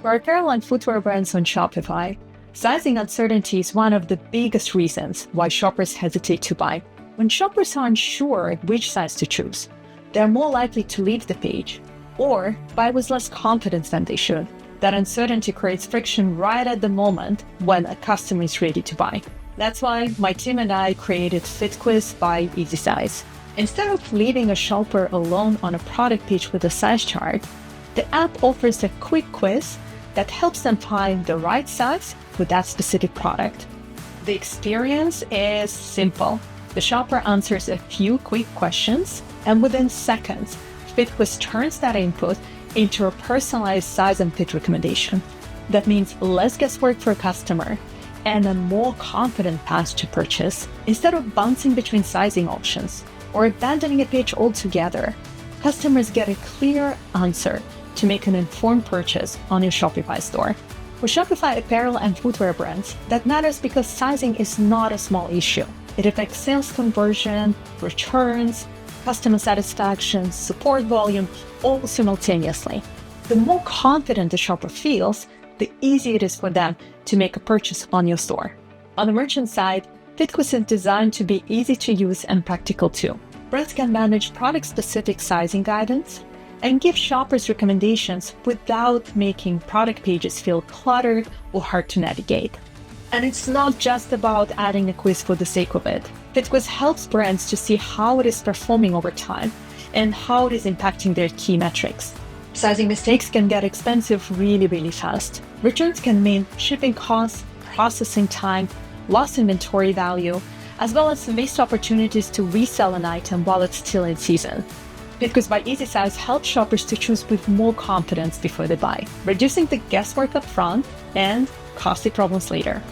For apparel and footwear brands on Shopify, sizing uncertainty is one of the biggest reasons why shoppers hesitate to buy. When shoppers aren't sure which size to choose, they're more likely to leave the page or buy with less confidence than they should. That uncertainty creates friction right at the moment when a customer is ready to buy. That's why my team and I created Fit Quiz by Easy Size. Instead of leaving a shopper alone on a product page with a size chart, the app offers a quick quiz that helps them find the right size for that specific product. The experience is simple. The shopper answers a few quick questions, and within seconds, FitQuiz turns that input into a personalized size and fit recommendation. That means less guesswork for a customer and a more confident path to purchase. Instead of bouncing between sizing options or abandoning a page altogether, customers get a clear answer to make an informed purchase on your Shopify store. For Shopify apparel and footwear brands, that matters because sizing is not a small issue. It affects sales conversion, returns, customer satisfaction, support volume, all simultaneously. The more confident the shopper feels, the easier it is for them to make a purchase on your store. On the merchant side, FitQuiz is designed to be easy to use and practical too. Brands can manage product-specific sizing guidance and give shoppers recommendations without making product pages feel cluttered or hard to navigate. And it's not just about adding a quiz for the sake of it. FitQuiz helps brands to see how it is performing over time and how it is impacting their key metrics. Sizing mistakes can get expensive really fast. Returns can mean shipping costs, processing time, lost inventory value, as well as missed opportunities to resell an item while it's still in season. FitQuiz by Easy Size helps shoppers to choose with more confidence before they buy, reducing the guesswork up front and costly problems later.